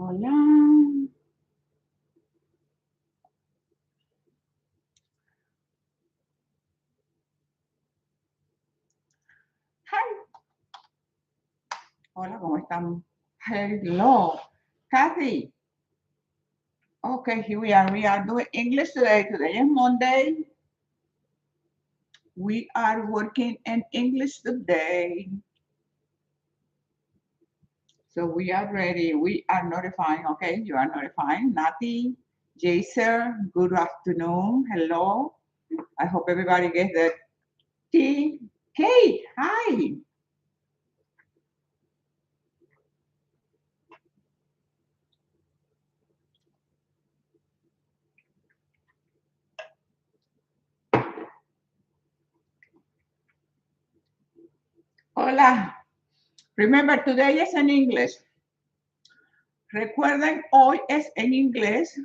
Hola. Hi. Hola, ¿cómo están? Hello. Kathy. Okay, here we are. We are doing English today. Today is Monday. We are working in English today. So we are ready. We are notifying. Okay, you are notifying. Nati, Jaser, good afternoon. Hello. I hope everybody gets that tea. Kate, hi. Hola. Remember, today is in English. Recuerden, hoy es en inglés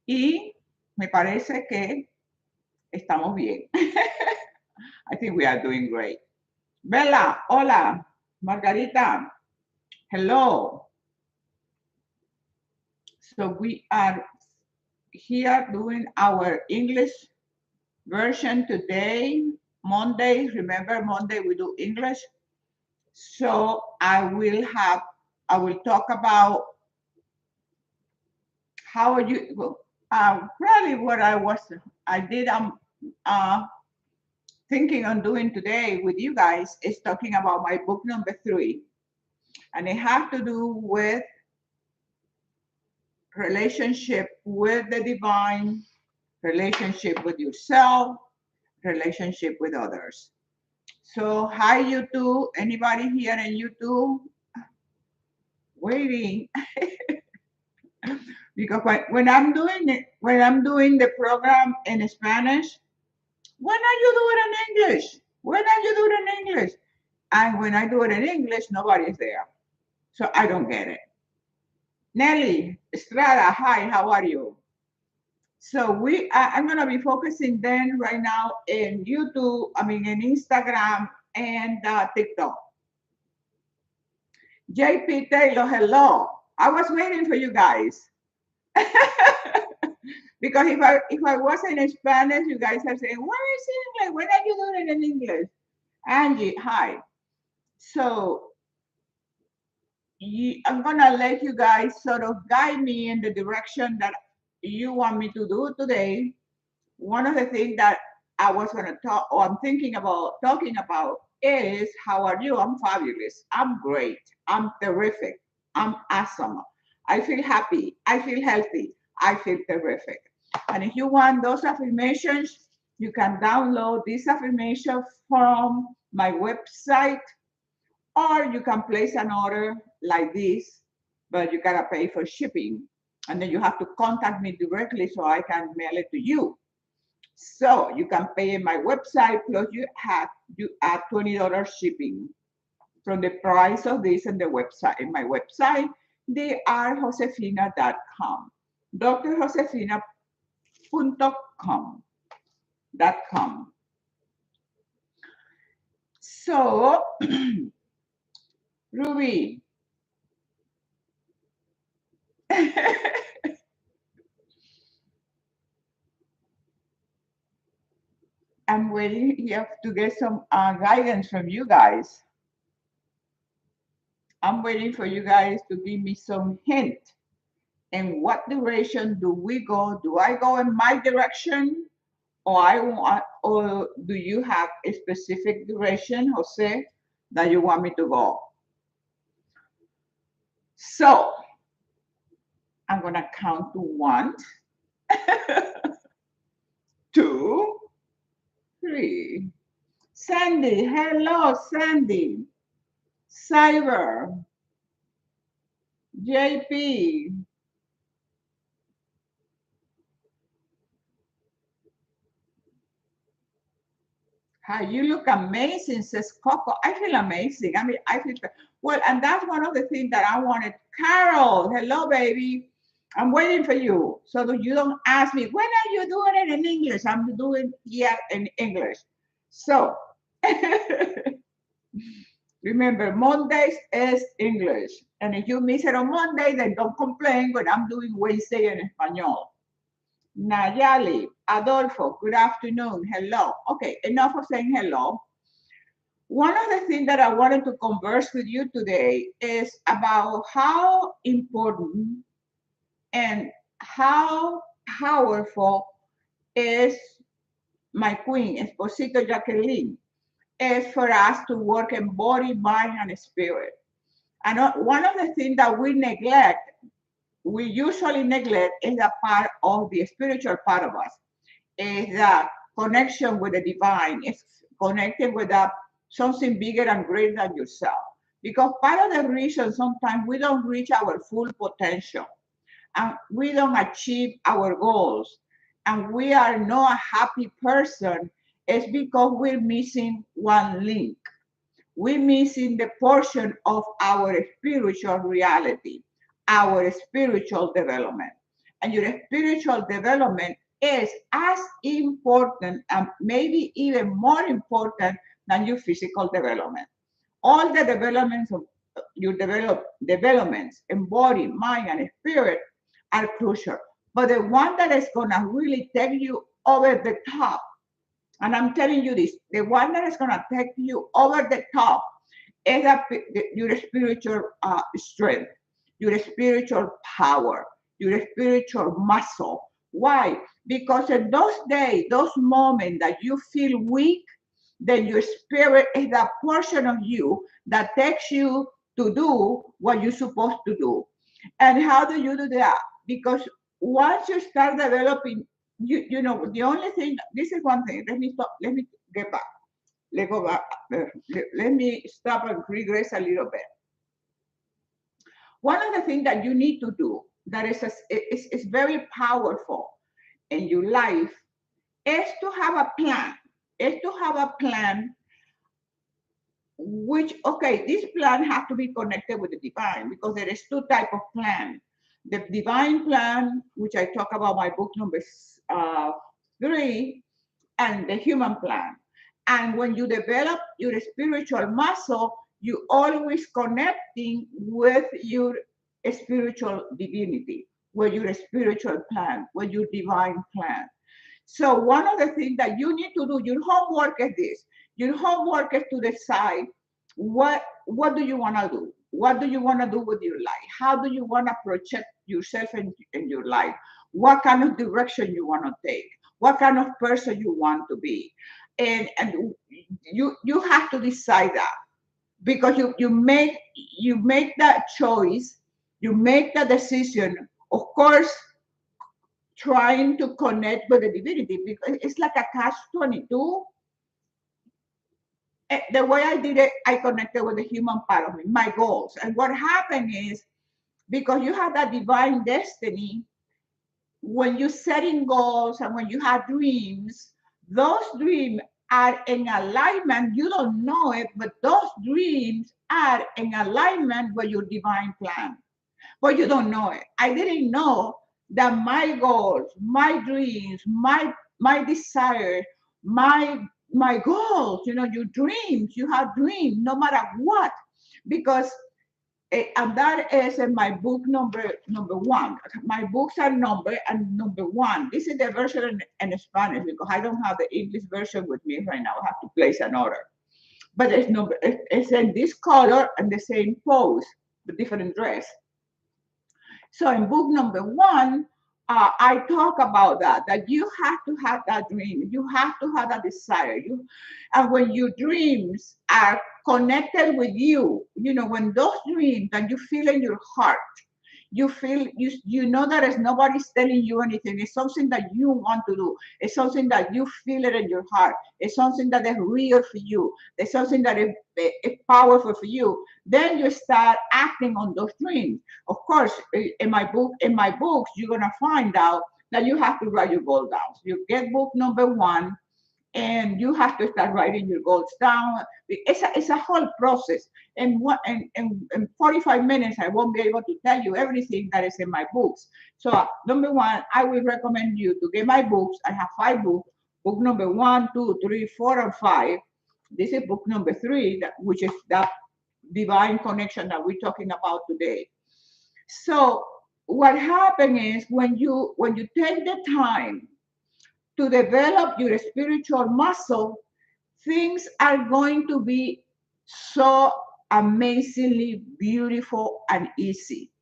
y me parece que estamos bien. I think we are doing great. Bella, hola. Margarita, hello. So we are here doing our English version today. Monday, remember Monday we do English. So I will talk about how are you, probably what I did, uh, thinking on doing today with you guys is talking about my book number 3. And it has to do with relationship with the divine, relationship with yourself, relationship with others. So hi YouTube, anybody here in YouTube? Waiting. Because when I'm doing it, when I'm doing the program in Spanish, when are you doing it in English? When are you doing it in English? And when I do it in English, nobody's there. So I don't get it. Nelly Estrada, hi, how are you? So I'm gonna be focusing then right now in YouTube, in Instagram and TikTok. JP Taylor, hello. I was waiting for you guys. Because if I was in Spanish, you guys are saying, where is English? When are you doing it in English? Angie, hi. So I'm gonna let you guys sort of guide me in the direction that you want me to do today. One of the things that I was gonna talk, or I'm thinking about talking about, is how are you? I'm fabulous. I'm great. I'm terrific. I'm awesome. I feel happy. I feel healthy. I feel terrific. And if you want those affirmations, you can download this affirmation from my website, or you can place an order like this, but you gotta pay for shipping. And then you have to contact me directly so I can mail it to you. So you can pay in my website, plus you add $20 shipping from the price of this in the website. In my website, drjosefina.com. drjosefina.com. So, Ruby, I'm waiting here to get some guidance from you guys. I'm waiting for you guys to give me some hint. In what direction do we go? Do I go in my direction, or do you have a specific direction, Jose, that you want me to go? So I'm gonna count to 1, 2, 3. Sandy, hello, Sandy. Cyber, JP. Hi, you look amazing, says Coco. I feel amazing. I feel well, and that's one of the things that I wanted. Carol, hello, baby. I'm waiting for you so that you don't ask me, when are you doing it in English? I'm doing it in English. So remember, Mondays is English. And if you miss it on Monday, then don't complain when I'm doing Wednesday in Espanol. Nayali, Adolfo, good afternoon. Hello. Okay, enough of saying hello. One of the things that I wanted to converse with you today is about how important and how powerful is my queen, Esposito Jacqueline, is for us to work in body, mind, and spirit. And one of the things that we usually neglect, is a part of the spiritual part of us, is the connection with the divine. It's connected with something bigger and greater than yourself. Because part of the reason sometimes we don't reach our full potential and we don't achieve our goals and we are not a happy person is because we're missing one link. We're missing the portion of our spiritual reality, our spiritual development. And your spiritual development is as important and maybe even more important than your physical development. All the developments of your developments in body, mind, and spirit are crucial. But the one that is gonna really take you over the top, and I'm telling you this, the one that is gonna take you over the top is your spiritual strength, your spiritual power, your spiritual muscle. Why? Because in those days, those moments that you feel weak, then your spirit is that portion of you that takes you to do what you're supposed to do. And how do you do that? Because once you start developing, you know, the only thing, this is one thing, let me stop, let me get back. Let go back. Let me stop and regress a little bit. One of the things that you need to do that is very powerful in your life is to have a plan. Is to have a plan which, okay, this plan has to be connected with the divine because there is two type of plan. The divine plan, which I talk about my book number 3, and the human plan. And when you develop your spiritual muscle, you always connecting with your spiritual divinity, with your spiritual plan, with your divine plan. So one of the things that you need to do, your homework is this. Your homework is to decide what do you want to do? What do you want to do with your life? How do you want to project yourself in your life? What kind of direction you want to take? What kind of person you want to be? And you have to decide that because you make that choice, you make that decision, of course, trying to connect with the divinity because it's like a catch 22. The way I did it, I connected with the human part of me, my goals. And what happened is because you have that divine destiny, when you're setting goals and when you have dreams, those dreams are in alignment. You don't know it, but those dreams are in alignment with your divine plan. But you don't know it. I didn't know that my goals, my dreams, my desire, my goals, you know, your dreams, you have dreams no matter what. Because and that is in my book number 1. My books are numbered and number 1. This is the version in Spanish because I don't have the English version with me right now. I have to place an order. But it's in this color and the same pose, but different dress. So in book number 1, I talk about that you have to have that dream. You have to have that desire. And when your dreams are connected with you, you know, when those dreams that you feel in your heart, you know that there's nobody's telling you anything. It's something that you want to do. It's something that you feel it in your heart. It's something that is real for you. It's something that is powerful for you. Then you start acting on those dreams. Of course, in my books, you're gonna find out that you have to write your goal down. So you get book number 1, and you have to start writing your goals down. It's a whole process. In 45 minutes, I won't be able to tell you everything that is in my books. So number 1, I will recommend you to get my books. I have 5 books. Book number 1, 2, 3, 4, and 5. This is book number 3, which is divine connection that we're talking about today. So what happens is when you take the time to develop your spiritual muscle, things are going to be so amazingly beautiful and easy.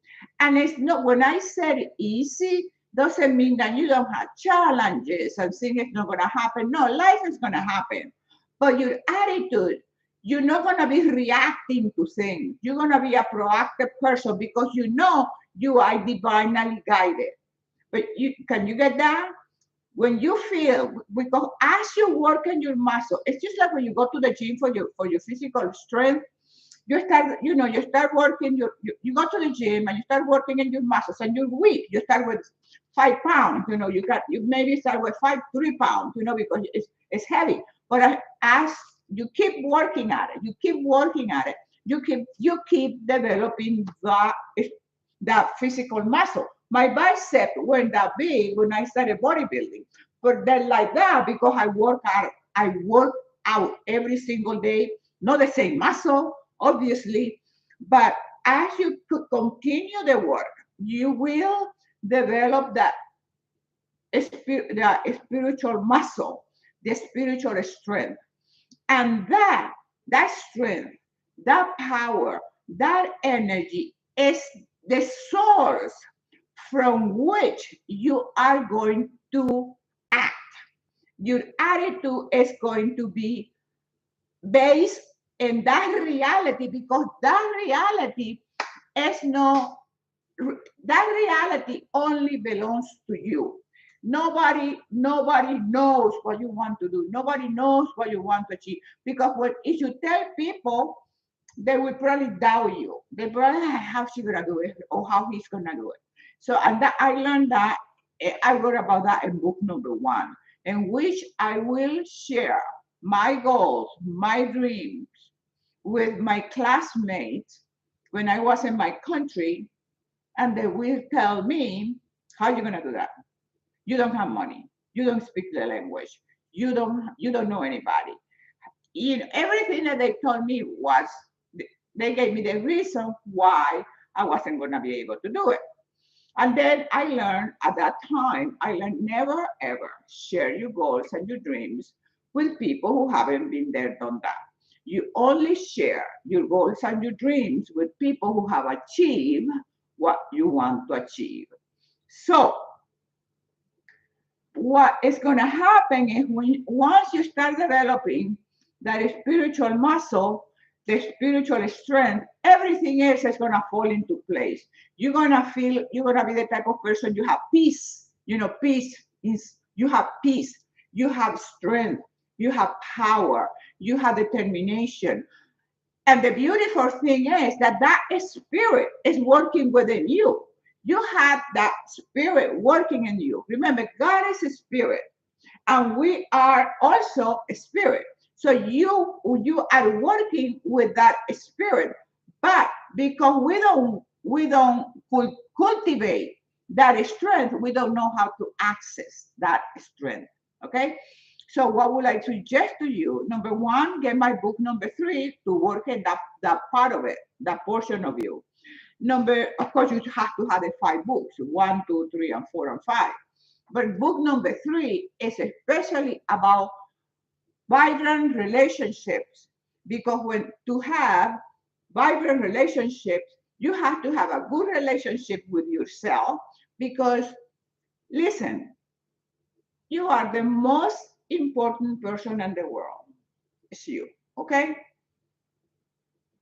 And it's not, when I said easy, doesn't mean that you don't have challenges and things is not going to happen. No, life is going to happen. But your attitude, you're not going to be reacting to things. You're going to be a proactive person because you know you are divinely guided. But can you get that? When you feel, because as you work on your muscle, it's just like when you go to the gym for your physical strength. You start working you go to the gym and you start working in your muscles and you're weak. You start with 5 pounds, you maybe start with 3 pounds, because it's heavy. But as you keep working at it, you keep developing that physical muscle. My bicep weren't that big when I started bodybuilding, but then like that because I work out every single day, not the same muscle, obviously, but as you could continue the work, you will develop that spiritual muscle, the spiritual strength, and that strength, that power, that energy is the source from which you are going to act. Your attitude is going to be based in that reality because is no that reality only belongs to you. Nobody knows what you want to do. Nobody knows what you want to achieve. Because if you tell people, they will probably doubt you. They probably, how she gonna do it or how he's gonna do it. So and that I learned that I wrote about that in book number 1, in which I will share my goals, my dreams with my classmates when I was in my country, and they will tell me, how are you gonna do that? You don't have money. You don't speak the language. You don't know anybody. Everything that they told me was they gave me the reason why I wasn't gonna be able to do it. And then I learned at that time, never ever share your goals and your dreams with people who haven't been there, done that. You only share your goals and your dreams with people who have achieved what you want to achieve. So what is going to happen is once you start developing that spiritual muscle, the spiritual strength, everything else is going to fall into place. You're going to be the type of person, you have peace. Peace is, you have peace, you have strength, you have power, you have determination. And the beautiful thing is that spirit is working within you. You have that spirit working in you. Remember, God is a spirit, and we are also a spirit. So you are working with that spirit, but because we don't cultivate that strength, we don't know how to access that strength. Okay. So what would I suggest to you? Number 1, get my book number 3 to work in that part of it, that portion of you. Of course, you have to have the 5 books, 1, 2, 3, and 4, and 5. But book number 3 is especially about vibrant relationships, because to have vibrant relationships, you have to have a good relationship with yourself. Because listen, you are the most important person in the world. It's you, okay?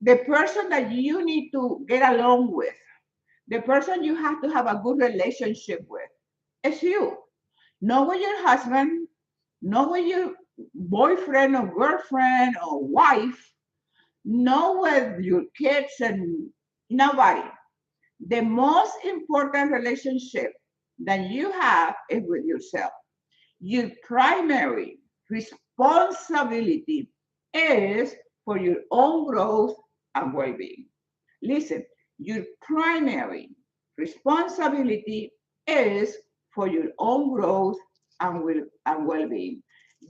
The person that you need to get along with, the person you have to have a good relationship with, is you. Not with your husband, not with your boyfriend or girlfriend or wife, not with your kids and nobody. The most important relationship that you have is with yourself. Your primary responsibility is for your own growth and well-being. Listen, your primary responsibility is for your own growth and well-being.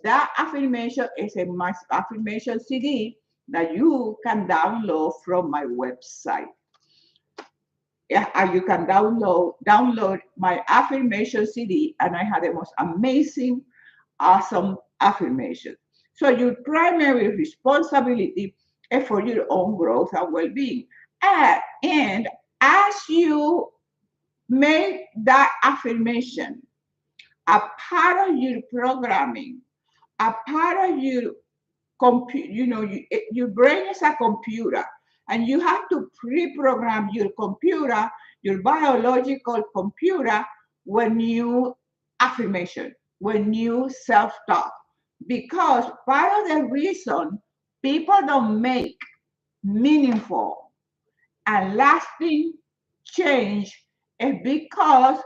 That affirmation is a affirmation CD that you can download from my website. Yeah, and you can download my affirmation CD, and I had the most amazing, awesome affirmation. So your primary responsibility is for your own growth and well-being. And as you make that affirmation a part of your programming, a part of your your brain is a computer, and you have to pre-program your computer, your biological computer, when you affirmation, when you self-talk. Because part of the reason people don't make meaningful and lasting change is because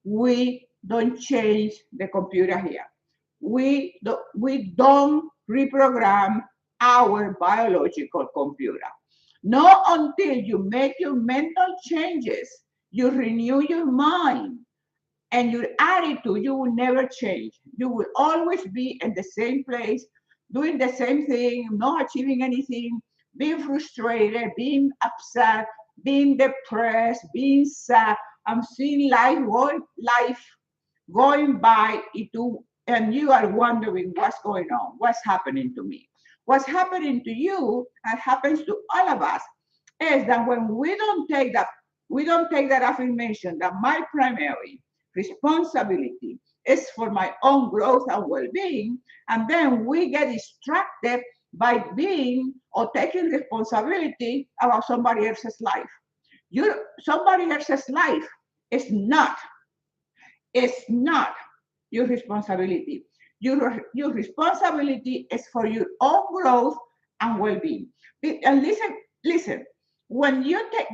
we don't change the computer here. We don't reprogram our biological computer. Not until you make your mental changes, you renew your mind and your attitude, you will never change. You will always be in the same place, doing the same thing, not achieving anything, being frustrated, being upset, being depressed, being sad. I'm seeing life going by itu, and you are wondering what's going on, what's happening to me. What's happening to you and happens to all of us is that when we don't take that affirmation that my primary responsibility is for my own growth and well-being, and then we get distracted by being or taking responsibility about somebody else's life. Somebody else's life is not it's not your responsibility. Your responsibility is for your own growth and well-being. And listen. When you take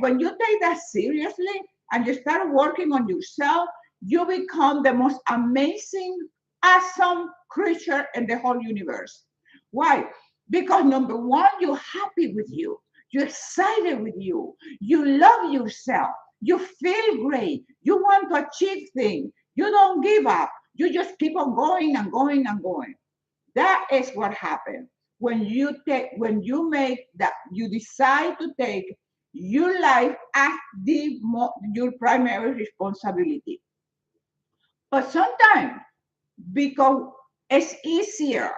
that seriously and you start working on yourself, you become the most amazing, awesome creature in the whole universe. Why? Because number one, you're happy with you. You're excited with you. You love yourself. You feel great. You want to achieve things. You don't give up. You just keep on going and going and going. That is what happens when you decide to take your life as your primary responsibility. But sometimes, because it's easier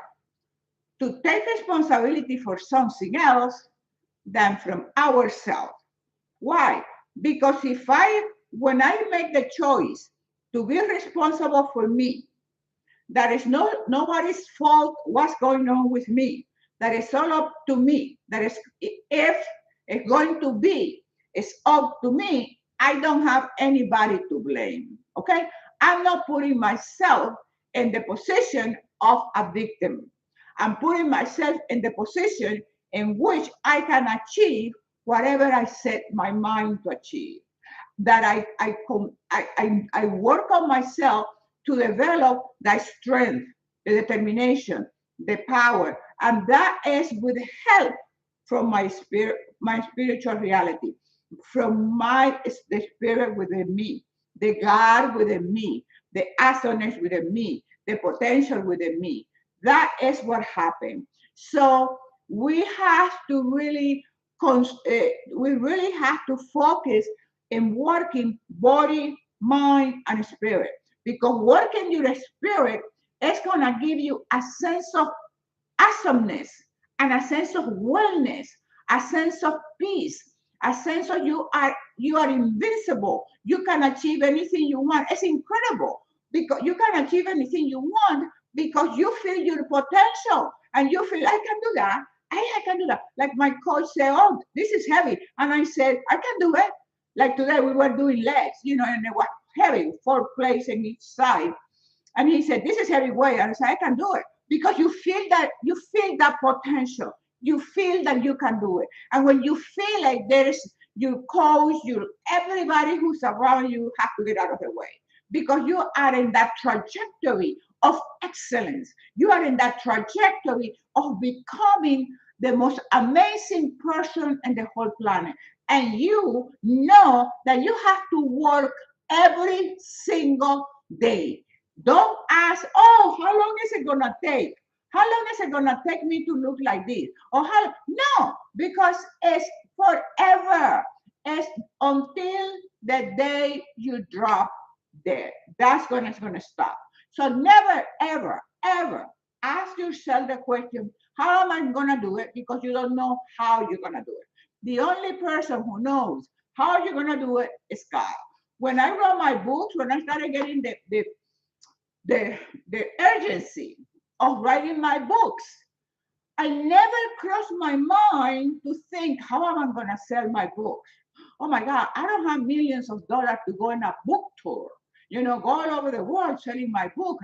to take responsibility for something else than from ourselves. Why? Because when I make the choice to be responsible for me, that is nobody's fault what's going on with me. That is all up to me. That is, if it's going to be, it's up to me. I don't have anybody to blame. Okay? I'm not putting myself in the position of a victim. I'm putting myself in the position in which I can achieve whatever I set my mind to achieve. That I work on myself to develop that strength, the determination, the power, and that is with help from my spiritual reality, from the spirit within me, the God within me, the awesomeness within me, the potential within me. That is what happened. So we have to really, we really have to focus in working body, mind, and spirit. Because working your spirit is going to give you a sense of awesomeness and a sense of wellness, a sense of peace, a sense of you are invincible. You can achieve anything you want. It's incredible because you can achieve anything you want because you feel your potential and you feel I can do that. I can do that. Like my coach said, "Oh, this is heavy," and I said, "I can do it." Like today we were doing legs, and it was heavy, 4 plates in each side. And he said, "This is heavy weight." And I said, "I can do it." Because you feel that potential. You feel that you can do it. And when you feel like there is your coach, everybody who's around you have to get out of the way. Because you are in that trajectory of excellence. You are in that trajectory of becoming the most amazing person in the whole planet. And you know that you have to work every single day. Don't ask, oh, how long is it going to take? How long is it gonna take me to look like this? Or how? No, because it's forever. It's until the day you drop dead. That's when it's gonna stop. So never, ever, ever ask yourself the question, how am I gonna do it? Because you don't know how you're gonna do it. The only person who knows how you're gonna do it is God. When I wrote my books, when I started getting the, the urgency of writing my books, I never crossed my mind to think, how am I going to sell my books? Oh my God, I don't have millions of dollars to go on a book tour, go all over the world selling my book.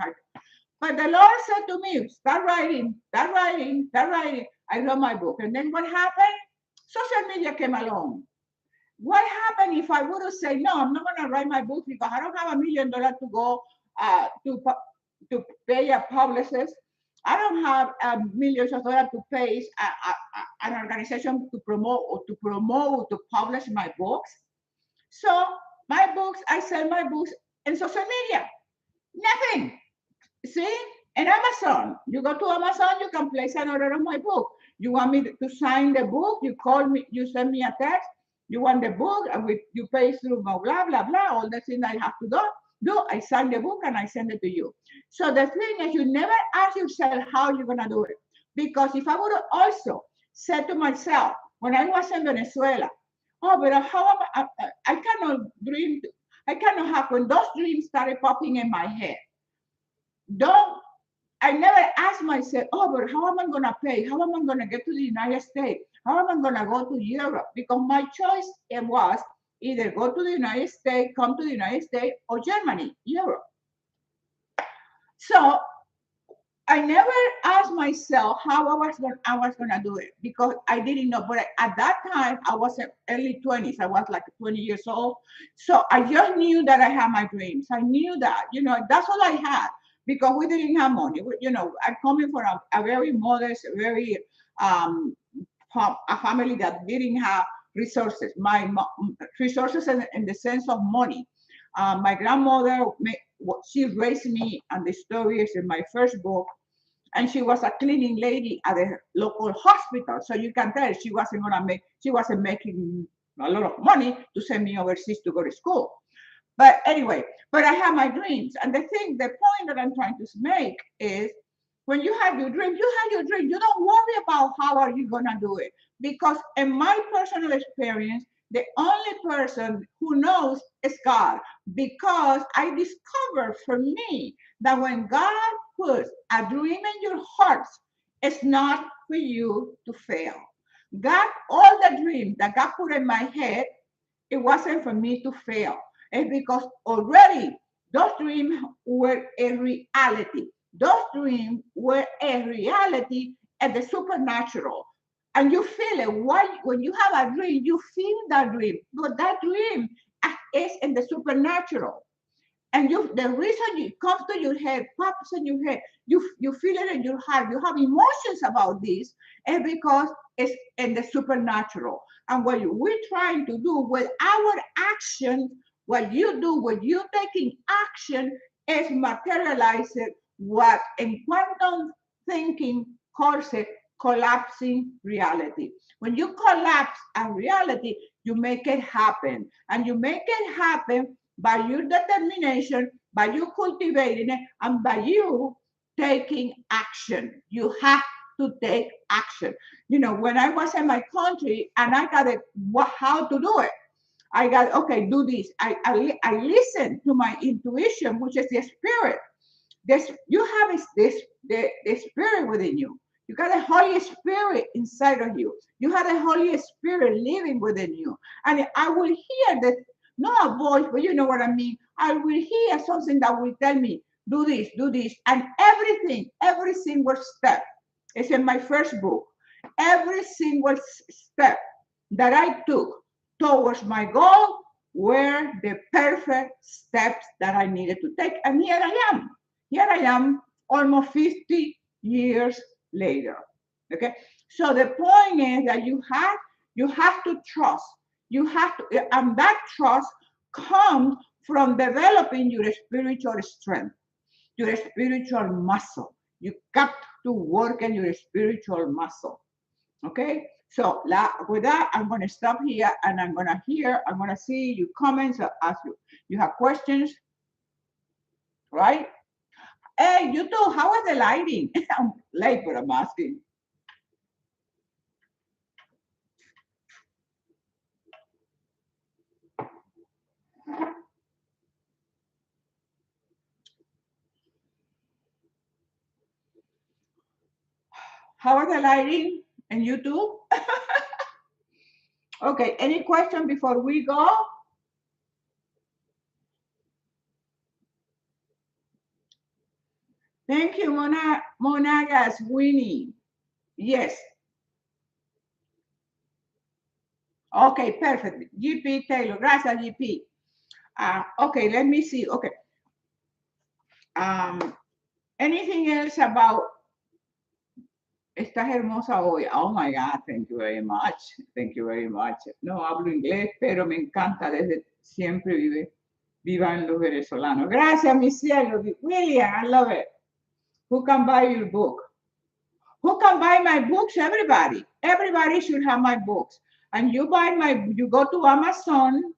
But the Lord said to me, start writing, start writing, start writing. I wrote my book. And then what happened? Social media came along. What happened if I would have said, no, I'm not going to write my book because I don't have $1 million to go to pay a publicist. I don't have millions of dollars to pay an organization to promote, to publish my books. So my books, I sell my books in social media. Nothing. See? In Amazon, you go to Amazon, you can place an order of my book. You want me to sign the book, you call me, you send me a text, you want the book, and you pay through blah, blah, blah, all the things I have to do. I sign the book and I send it to you. So the thing is, you never ask yourself how you're going to do it. Because if I would have also said to myself, when I was in Venezuela, oh, but how am I cannot dream, I cannot have, when those dreams started popping in my head, don't I never asked myself, oh, but how am I going to pay? How am I going to get to the United States? How am I going to go to Europe? Because my choice it was either go to the United States, come to the United States, or Germany, Europe. So I never asked myself how I was gonna do it because I didn't know. But at that time, I was in early 20s. I was like 20 years old. So I just knew that I had my dreams. I knew that, that's all I had because we didn't have money. I'm coming from a very modest, very a family that didn't have resources. Resources in the sense of money. My grandmother, she raised me, and the story is in my first book. And she was a cleaning lady at a local hospital, so you can tell she wasn't making a lot of money to send me overseas to go to school. But anyway, I have my dreams, and the point that I'm trying to make is, when you have your dream, you have your dream. You don't worry about how are you gonna do it, because in my personal experience, the only person who knows is God, because I discovered for me that when God puts a dream in your heart, it's not for you to fail. God, all the dreams that God put in my head, it wasn't for me to fail. It's because already those dreams were a reality. Those dreams were a reality at the supernatural. And you feel it. Why, when you have a dream, you feel that dream. But that dream is in the supernatural. And the reason it comes to your head, pops in your head, you feel it in your heart, you have emotions about this, and because it's in the supernatural. And what we're trying to do with our action, what you do when you're taking action, is materialize it, what in quantum thinking calls it collapsing reality. When you collapse a reality, you make it happen. And you make it happen by your determination, by you cultivating it, and by you taking action. You have to take action. When I was in my country and I got it, how to do it. I got, okay, do this. I listen to my intuition, which is the spirit. You have the spirit within you. You got the Holy Spirit inside of you. You have the Holy Spirit living within you. And I will hear that, not a voice, but you know what I mean. I will hear something that will tell me, do this, do this. And everything, every single step is in my first book. Every single step that I took towards my goal were the perfect steps that I needed to take. And here I am. Here I am almost 50 years later. Okay. So the point is that you have to trust. You have to, and that trust comes from developing your spiritual strength, your spiritual muscle. You got to work on your spiritual muscle. Okay? So with that, I'm going to stop here and I'm going to see your comments. Ask you have questions, right? Hey, you too. How is the lighting? I'm late, but I'm asking. How are the lighting? And you too? Okay, any question before we go? Thank you, Monagas Winnie. Yes. Okay, perfect. GP Taylor. Gracias, GP. Okay, let me see. Okay. Um, anything else about estás hermosa hoy? Oh my God, thank you very much. Thank you very much. No hablo inglés, pero me encanta desde siempre vivan los venezolanos. Gracias, mi cielo. William, I love it. Who can buy your book? Who can buy my books? Everybody. Everybody should have my books. And you go to Amazon,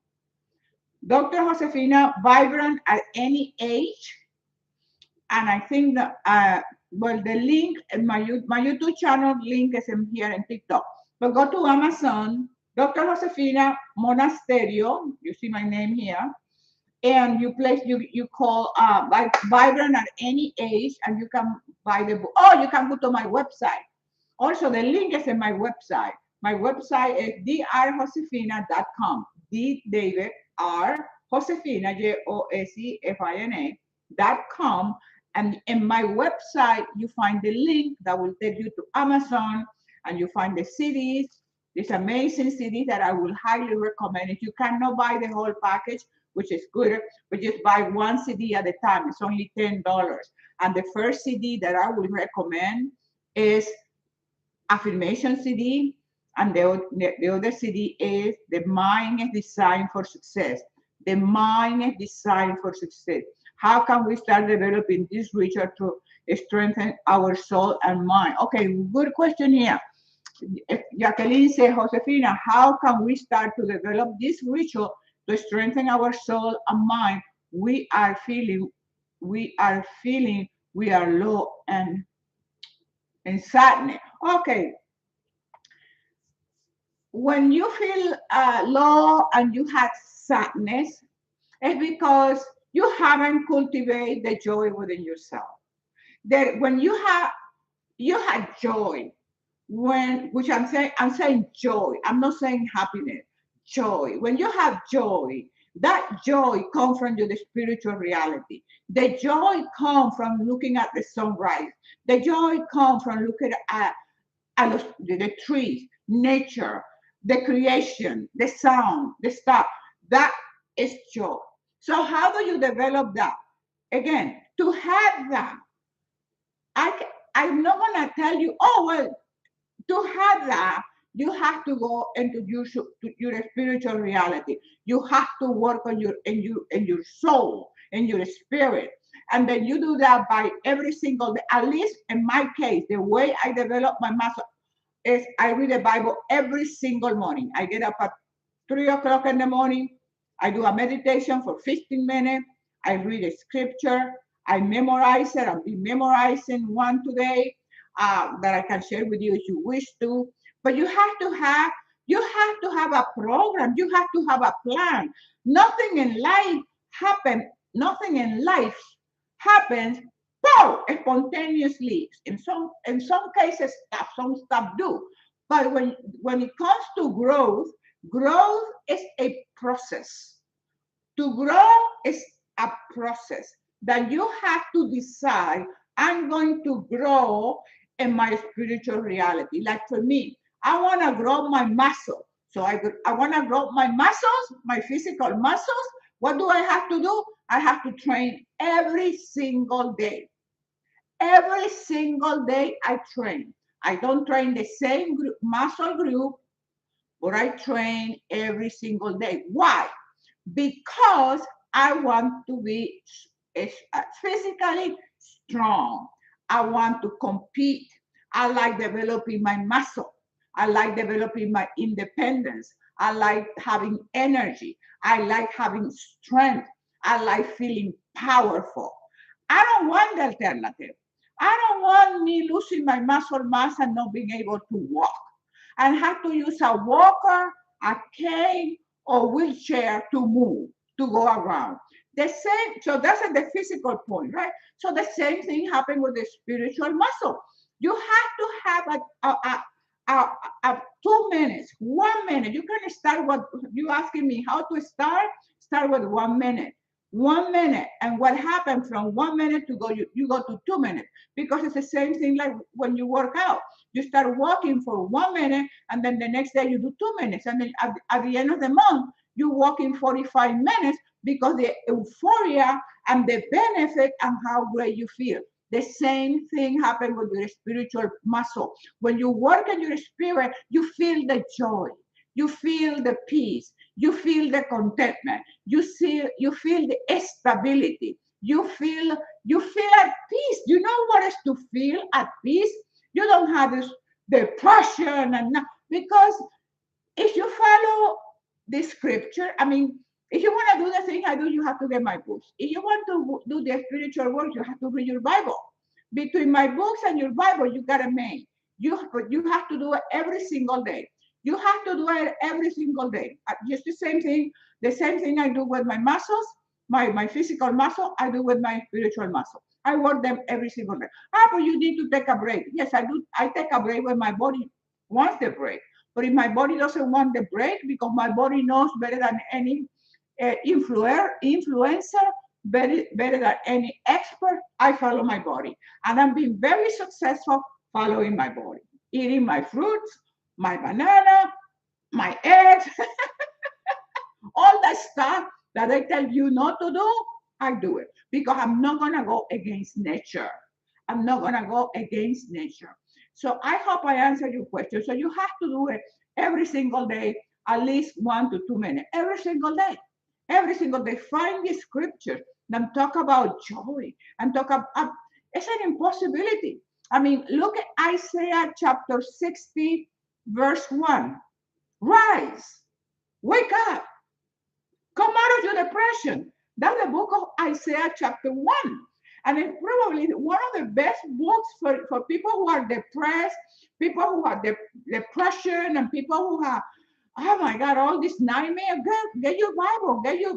Dr. Josefina, Vibrant at any age. And I think that, well, the link, my YouTube channel link is in here in TikTok. But go to Amazon, Dr. Josefina Monasterio, you see my name here, and you call Vibrant at any age, and you can buy the book. Oh, you can go to my website. Also, the link is in my website. My website is drjosefina.com. D David R Josefina JOSEFINA.com. And in my website, you find the link that will take you to Amazon, and you find the CDs, this amazing CD that I will highly recommend. If you cannot buy the whole package, which is good, but just buy one CD at a time. It's only $10. And the first CD that I would recommend is Affirmation CD, and the other CD is The Mind is Designed for Success. The mind is designed for success. How can we start developing this ritual to strengthen our soul and mind? Okay, good question here. Jacqueline says, Josefina, how can we start to develop this ritual to strengthen our soul and mind? We are feeling we are low and sadness. Okay, when you feel low and you have sadness, it's because you haven't cultivated the joy within yourself. That when you have joy, which I'm saying joy. I'm not saying happiness. Joy. When you have joy, that joy comes from your spiritual reality. The joy comes from looking at the sunrise. The joy comes from looking at the trees, nature, the creation, the sound, the stuff. That is joy. So how do you develop that? Again, to have that, I'm not gonna tell you, oh well, to have that, you have to go into your spiritual reality. You have to work on your soul, in your spirit. And then you do that by every single day. At least in my case, the way I develop my muscle is I read the Bible every single morning. I get up at 3 o'clock in the morning. I do a meditation for 15 minutes. I read a scripture. I memorize it. I'll be memorizing one today that I can share with you if you wish to. But you have to have a program. You have to have a plan. Nothing in life happens. Nothing in life happens spontaneously. In some cases, some stuff do. But when it comes to growth is a process. To grow is a process that you have to decide, I'm going to grow in my spiritual reality. Like for me, I want to grow my muscle. So I want to grow my muscles, my physical muscles. What do I have to do? I have to train every single day. Every single day I train. I don't train the same muscle group, but I train every single day. Why? Because I want to be physically strong. I want to compete. I like developing my muscle. I like developing my independence. I like having energy. I like having strength. I like feeling powerful. I don't want the alternative. I don't want me losing my muscle mass and not being able to walk and have to use a walker, a cane, or wheelchair to move, to go around. The same, so that's at the physical point, right? So the same thing happened with the spiritual muscle. You have to have a 2 minutes, 1 minute. You can start what you asking me how to start. Start with 1 minute. 1 minute, and what happened from 1 minute to go, you go to 2 minutes because it's the same thing like when you work out. You start walking for 1 minute, and then the next day you do 2 minutes, and then at the end of the month you walk in 45 minutes because the euphoria and the benefit and how great you feel. The same thing happened with your spiritual muscle. When you work in your spirit, you feel the joy, you feel the peace, you feel the contentment, you feel the stability, you feel at peace. You know what is to feel at peace? You don't have this depression because if you follow the scripture, I mean, if you want to do the thing I do, you have to get my books. If you want to do the spiritual work, you have to read your Bible. Between my books and your Bible, you got to make. You have to do it every single day. You have to do it every single day. Just the same thing I do with my muscles, my physical muscle, I do with my spiritual muscle. I work them every single day. But you need to take a break. Yes, I do. I take a break when my body wants the break. But if my body doesn't want the break, because my body knows better than any influencer, better than any expert, I follow my body. And I'm being very successful following my body, eating my fruits, my banana, my eggs, all that stuff that I tell you not to do, I do it because I'm not going to go against nature. I'm not going to go against nature. So I hope I answered your question. So you have to do it every single day, at least 1 to 2 minutes, every single day. Every single day, find the scripture and talk about joy and talk about it's an impossibility. I mean, look at Isaiah chapter 60, verse 1. Rise, wake up, come out of your depression. That's the book of Isaiah chapter 1. And it's probably one of the best books for people who are depressed, people who have depression, and people who have, oh my God, all this nightmare. Get your Bible, get your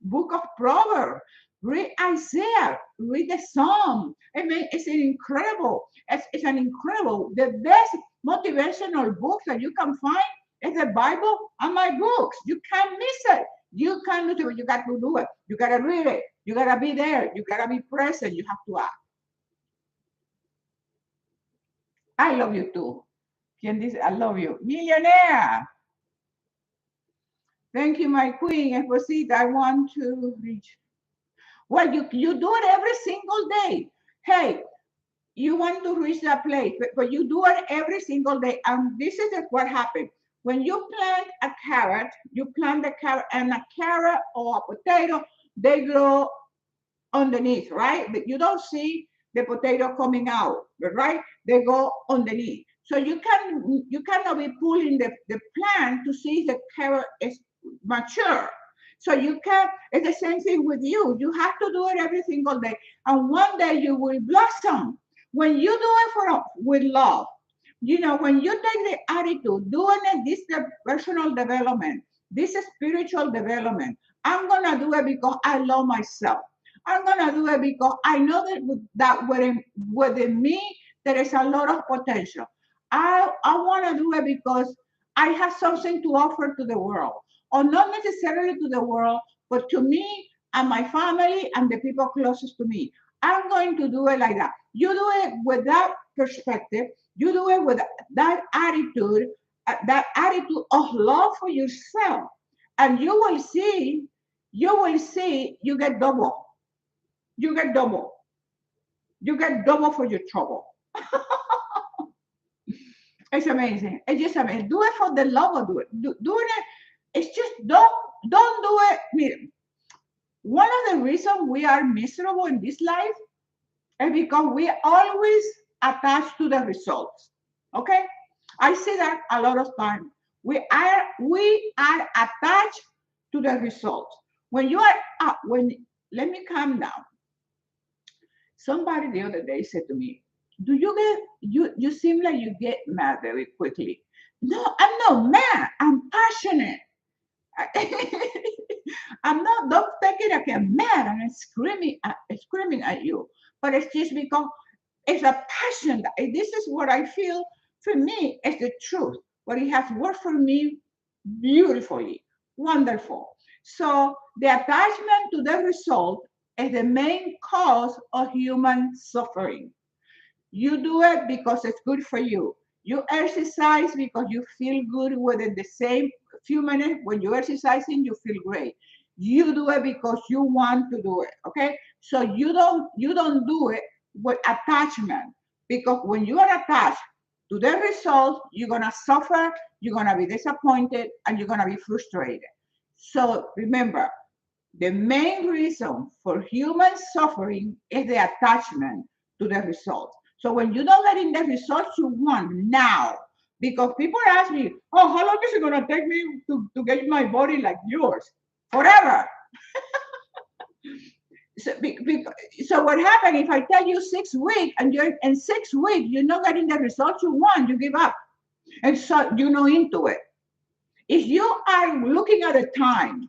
book of Proverbs, read Isaiah, read the Psalm. I mean, it's an incredible, the best motivational books that you can find is the Bible and my books. You can't miss it. You can't miss it, but you got to do it. You got to read it. You got to be there. You got to be present. You have to act. I love you too. ¿Quién dice I love you? Millionaire. Thank you, my queen. Esposita, I want to reach. Well, you do it every single day. Hey, you want to reach that place, but you do it every single day. And this is what happens. When you plant a carrot, you plant the carrot and a carrot or a potato, they grow underneath, right? But you don't see the potato coming out, right? They go underneath. So you cannot be pulling the plant to see if the carrot is mature. So you can, it's the same thing with you. You have to do it every single day. And one day you will blossom. When you do it with love, when you take the attitude, doing it, this is the personal development, this is spiritual development. I'm gonna do it because I love myself. I'm gonna do it because I know that within me there is a lot of potential. I want to do it because I have something to offer to the world, or not necessarily to the world, but to me and my family and the people closest to me. I'm going to do it like that. You do it with that perspective. You do it with that attitude of love for yourself, and you will see. You get double. You get double. You get double for your trouble. It's amazing. It's just amazing. Do it for the love of doing it. It's just don't do it. One of the reasons we are miserable in this life And because we always attach to the results. Okay? I see that a lot of times. We are attached to the results. When you are when let me calm down. Somebody the other day said to me, "Do you get you seem like you get mad very quickly." No, I'm not mad. I'm passionate. I'm not, don't take it like I'm mad and I'm screaming at you. But it's just because it's a passion. This is what I feel. For me, it's the truth. But it has worked for me beautifully, wonderful. So the attachment to the result is the main cause of human suffering. You do it because it's good for you. You exercise because you feel good within the same few minutes. When you're exercising, you feel great. You do it because you want to do it. Okay. So you don't do it with attachment, because when you are attached to the result, you're gonna suffer, you're gonna be disappointed, and you're gonna be frustrated. So remember, the main reason for human suffering is the attachment to the results. So when you don't get in the results you want now, because people ask me, oh, how long is it going to take me to get my body like yours? Forever. So, so what happened if I tell you 6 weeks and you're in 6 weeks, you're not getting the results you want, you give up. And so you're not into it. If you are looking at the time,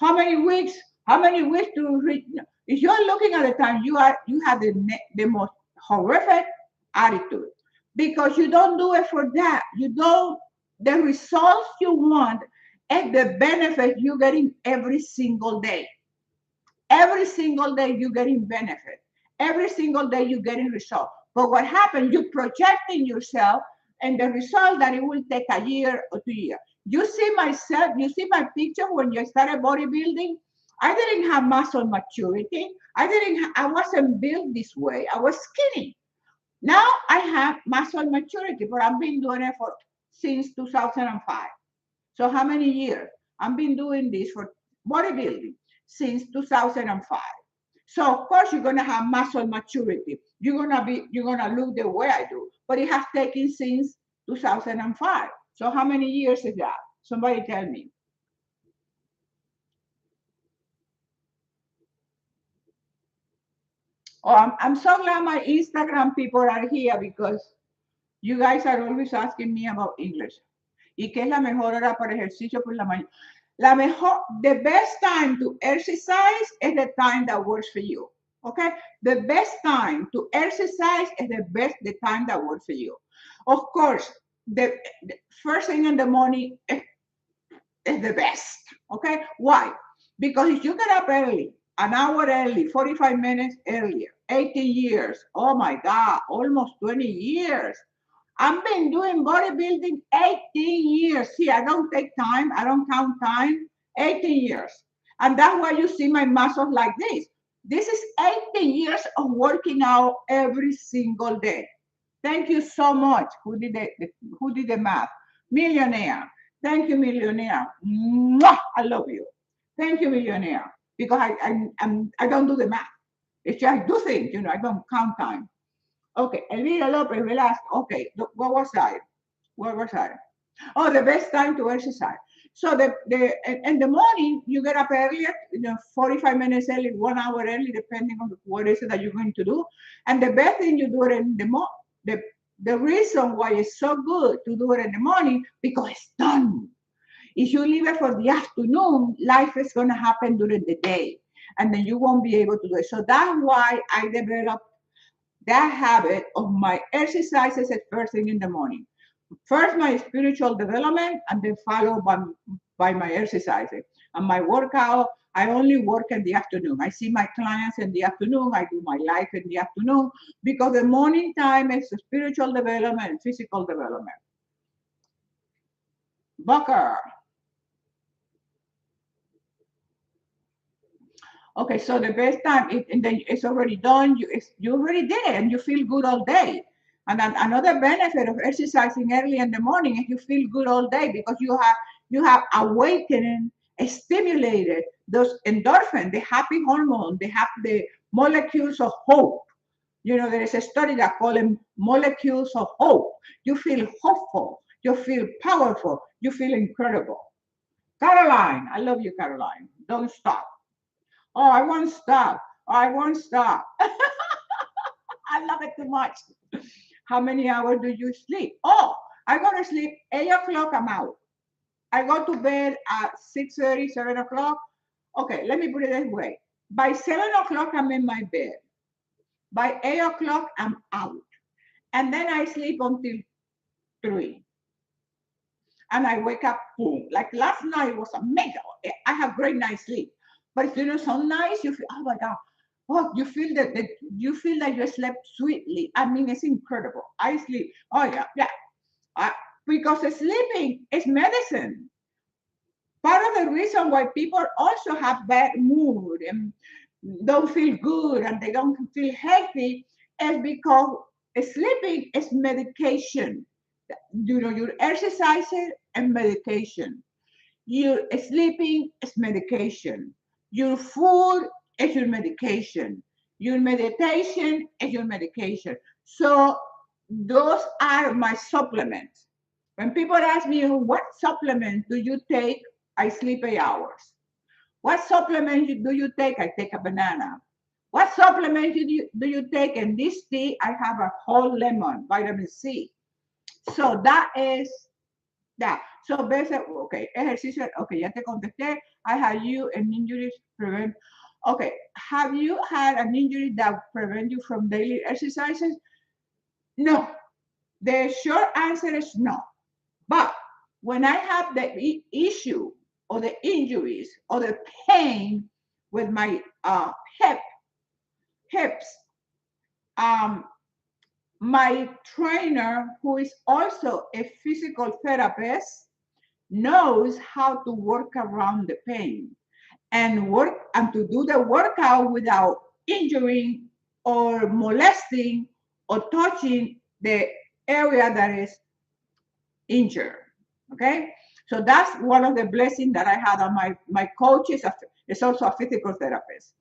how many weeks? How many weeks to reach? If you're looking at the time, you have the most horrific attitude, because you don't do it for that. You don't. The results you want and the benefit you're getting every single day. Every single day you're getting benefit. Every single day you're getting result. But what happens? You're projecting yourself and the result that it will take a year or 2 years. You see myself, you see my picture when you started bodybuilding. I didn't have muscle maturity. I wasn't built this way. I was skinny. Now I have muscle maturity, but I've been doing it for since 2005. So how many years? I've been doing this for bodybuilding since 2005. So of course you're gonna have muscle maturity. You're gonna look the way I do. But it has taken since 2005. So how many years is that? Somebody tell me. Oh, I'm so glad my Instagram people are here, because you guys are always asking me about English. ¿Y qué es la mejor hora para ejercicio por la mañana? The best time to exercise is the time that works for you. Okay? The best time to exercise is the time that works for you. Of course, the first thing in the morning is the best. Okay? Why? Because if you get up early, an hour early, 45 minutes earlier, 18 years, oh my God, almost 20 years. I've been doing bodybuilding 18 years. See, I don't take time. I don't count time. 18 years. And that's why you see my muscles like this. This is 18 years of working out every single day. Thank you so much. Who did the math? Millionaire. Thank you, millionaire. Mwah! I love you. Thank you, millionaire. Because I don't do the math. It's just I do things, I don't count time. Okay, Elvira Lopez will ask, okay, what was I? What was I? Oh, the best time to exercise. So in the morning, you get up earlier, 45 minutes early, 1 hour early, depending on what is it that you're going to do. And the best thing you do it in the morning. The reason why it's so good to do it in the morning, because it's done. If you leave it for the afternoon, life is going to happen during the day, and then you won't be able to do it. So that's why I developed that habit of my exercises at first thing in the morning. First, my spiritual development, and then followed by my exercises. And my workout, I only work in the afternoon. I see my clients in the afternoon. I do my life in the afternoon, because the morning time is spiritual development and physical development. Booker. Okay, so the best time, and then it's already done. You already did it, and you feel good all day. And then another benefit of exercising early in the morning is you feel good all day, because you have awakened, stimulated those endorphin, the happy hormone, the molecules of hope. You know, there is a study that call them molecules of hope. You feel hopeful. You feel powerful. You feel incredible. Caroline, I love you, Caroline. Don't stop. Oh, I won't stop. I won't stop. I love it too much. How many hours do you sleep? Oh, I go to sleep 8 o'clock. I'm out. I go to bed at 6:30, 7 o'clock. Okay, let me put it this way. By 7 o'clock, I'm in my bed. By 8 o'clock, I'm out. And then I sleep until 3. And I wake up, boom. Like last night was amazing. I have great night sleep. But you know, some nights you feel, oh my God, oh, that you feel like you slept sweetly. I mean, it's incredible. I sleep. Oh yeah, yeah. I, because sleeping is medicine. Part of the reason why people also have bad mood and don't feel good and they don't feel healthy is because sleeping is medication. You know, your exercises and medication. Your sleeping is medication. Your food is your medication. Your meditation is your medication. So those are my supplements. When people ask me, what supplement do you take? I sleep 8 hours. What supplement do you take? I take a banana. What supplement do you take? In this tea, I have a whole lemon, vitamin C. So that is that. So basically, okay, ejercicio, okay, ya te contesté. I had you an injury prevent. Okay, have you had an injury that prevent you from daily exercises? No. The short answer is no. But when I have the issue or the injuries or the pain with my hips, um, my trainer, who is also a physical therapist, knows how to work around the pain and to do the workout without injuring or molesting or touching the area that is injured. Okay, so that's one of the blessings that I had on my coach is also a physical therapist.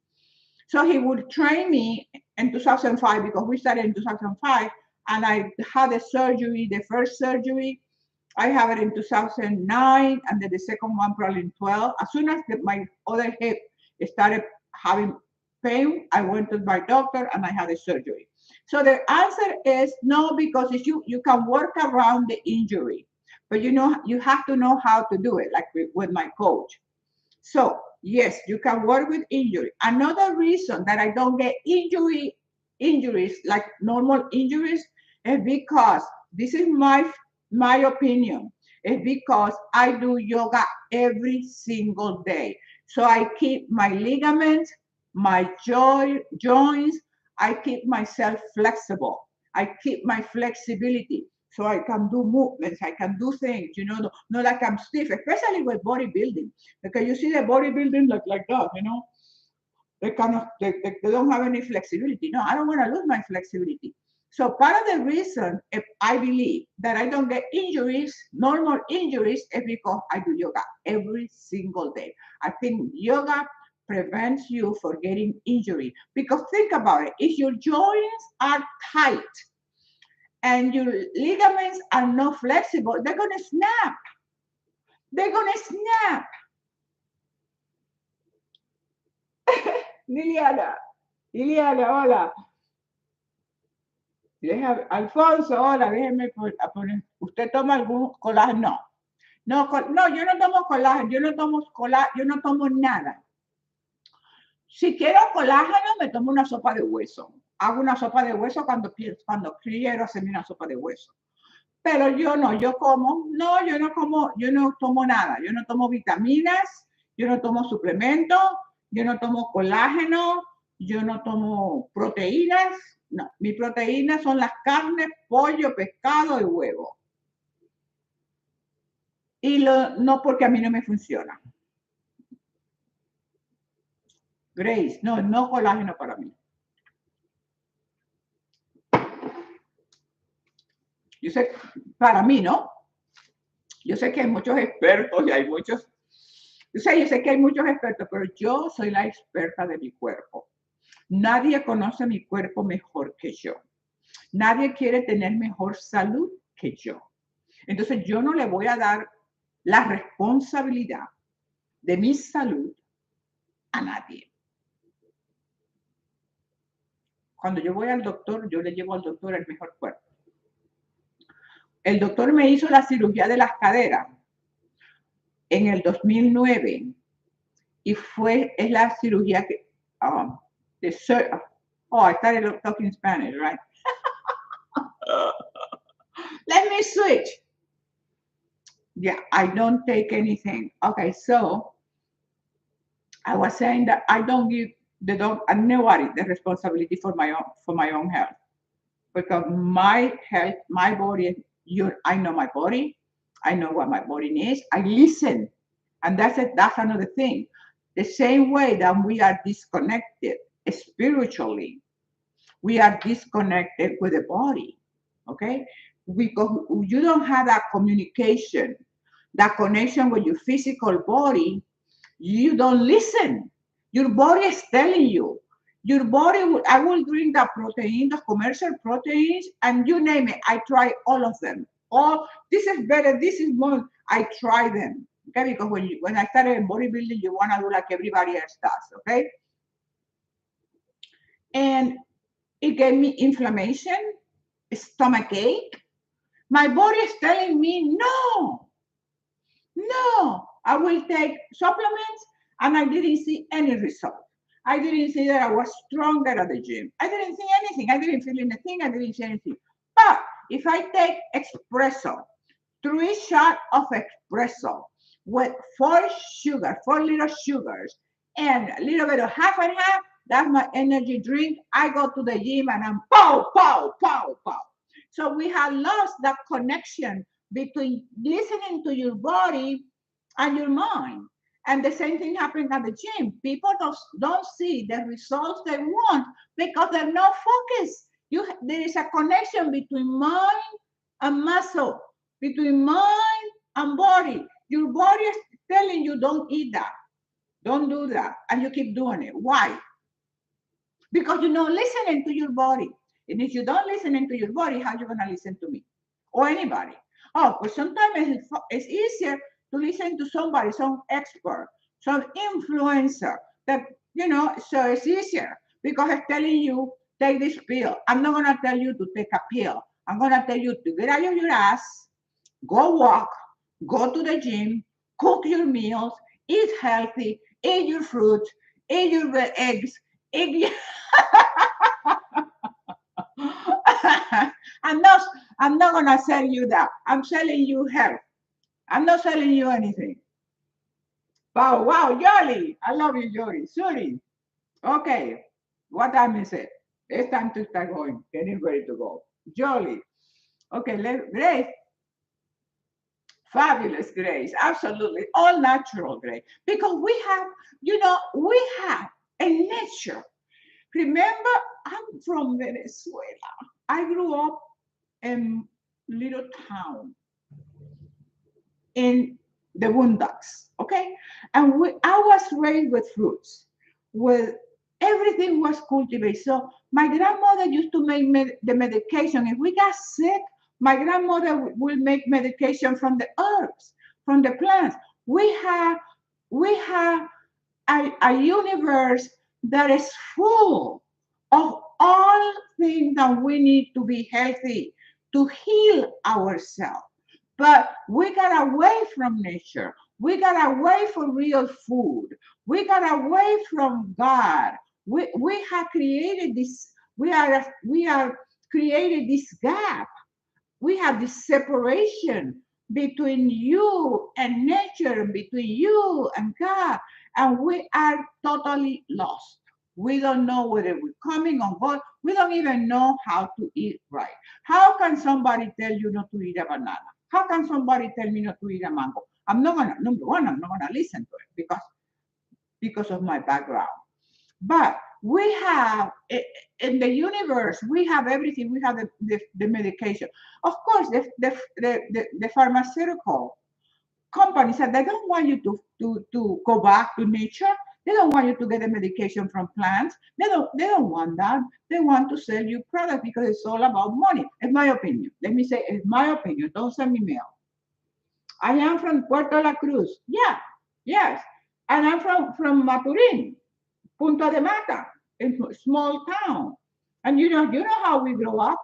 So he would train me in 2005 because we started in 2005, and I had a surgery, the first surgery. I have it in 2009, and then the second one probably in 12. As soon as my other hip started having pain, I went to my doctor and I had a surgery. So the answer is no, because if you can work around the injury, but you know you have to know how to do it, like with my coach. So yes, you can work with injury. Another reason that I don't get injuries like normal injuries is because this is my opinion. Is because I do yoga every single day. So I keep my ligaments, my joints. I keep myself flexible. I keep my flexibility. So I can do movements, I can do things, you know, not like I'm stiff, especially with bodybuilding. Because you see the bodybuilding like that, you know, they don't have any flexibility. No, I don't want to lose my flexibility. So part of the reason if I believe that I don't get injuries, normal injuries, is because I do yoga every single day. I think yoga prevents you from getting injury. Because think about it, if your joints are tight and your ligaments are not flexible, they're gonna snap. They're gonna snap. Liliana, Liliana, hola. Alfonso, hola, déjeme poner. ¿Usted toma algún colágeno? No, no, yo no tomo colágeno, yo no tomo nada. Si quiero colágeno, me tomo una sopa de hueso. Hago una sopa de hueso cuando quiero hacerme una sopa de hueso. Pero yo no, yo no tomo nada. Yo no tomo vitaminas, yo no tomo suplementos, yo no tomo colágeno, yo no tomo proteínas. No, mis proteínas son las carnes, pollo, pescado y huevo. Y no porque a mí no me funciona. Grace, no colágeno para mí. Yo sé, para mí, ¿no? Yo sé que hay muchos expertos y hay muchos, yo sé que hay muchos expertos, pero yo soy la experta de mi cuerpo. Nadie conoce mi cuerpo mejor que yo. Nadie quiere tener mejor salud que yo. Entonces yo no le voy a dar la responsabilidad de mi salud a nadie. Cuando yo voy al doctor, yo le llevo al doctor el mejor cuerpo. El doctor me hizo la cirugía de las caderas en el 2009 y es la cirugía que, I started talking Spanish, right? Let me switch. Yeah, I don't take anything. Okay, so I was saying that I don't give the dog and nobody the responsibility for my own health, because my health, my body, I know my body, I know what my body needs. I listen, and that's it. That's another thing. The same way that we are disconnected spiritually, we are disconnected with the body. Okay, because you don't have that communication, that connection with your physical body, you don't listen. Your body is telling you. Your body, I will drink the protein, the commercial proteins, and you name it. I try all of them. Oh, this is better, this is more. I try them. Okay, because when I started in bodybuilding, you want to do like everybody else does. Okay, and it gave me inflammation, stomach ache. My body is telling me no. No, I will take supplements, and I didn't see any result. I didn't see that I was stronger at the gym. I didn't see anything. I didn't feel anything. I didn't see anything. But if I take espresso, 3 shots of espresso with 4 little sugars, and a little bit of half and half, that's my energy drink. I go to the gym and I'm pow, pow, pow, pow. So we have lost that connection between listening to your body and your mind. And the same thing happens at the gym. People don't see the results they want because they're not focused. There is a connection between mind and muscle, between mind and body. Your body is telling you don't eat that, don't do that, and you keep doing it. Why? Because you're not listening to your body. And if you don't listen to your body, how are you going to listen to me or anybody? Oh, but sometimes it's easier to listen to somebody, some expert, some influencer that, so it's easier because it's telling you, take this pill. I'm not going to tell you to take a pill. I'm going to tell you to get out of your ass, go walk, go to the gym, cook your meals, eat healthy, eat your fruits, eat your eggs, eat your I'm not I'm not gonna sell you that. I'm selling you health. I'm not selling you anything. Wow, wow, Yoli. I love you, Yoli. Sorry. Okay. What time is it? It's time to start going. Getting ready to go. Jolly. Okay, Grace. Fabulous, Grace. Absolutely. All natural, Grace. Because we have a nature. Remember, I'm from Venezuela. I grew up in little town in the boondocks, okay? And I was raised with fruits, with everything was cultivated. So my grandmother used to make the medication. If we got sick, my grandmother will make medication from the herbs, from the plants. We have a universe that is full of all things that we need to be healthy, to heal ourselves. But we got away from nature. We got away from real food. We got away from God. We have created this, we are created this gap. We have this separation between you and nature, between you and God, and we are totally lost. We don't know whether we're coming or going. We don't even know how to eat right. How can somebody tell you not to eat a banana? How can somebody tell me not to eat a mango? I'm not gonna, number one, I'm not gonna listen to it because of my background. But we have in the universe, we have everything. We have the medication. Of course, the pharmaceutical companies said they don't want you to go back to nature. They don't want you to get the medication from plants. They don't want that. They want to sell you product because it's all about money. It's my opinion. Let me say it's my opinion. Don't send me mail. I am from Puerto La Cruz. Yeah, yes. And I'm from Maturin, Punta de Mata, in a small town. And you know how we grow up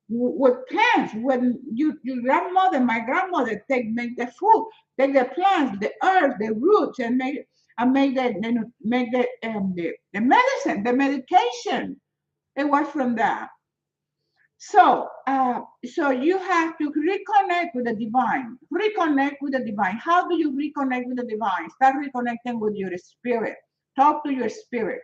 with plants. When your grandmother, my grandmother, make the food, take the plants, the herbs, the roots, and make the medicine, the medication. It was from that. So you have to reconnect with the divine. Reconnect with the divine. How do you reconnect with the divine? Start reconnecting with your spirit. Talk to your spirit.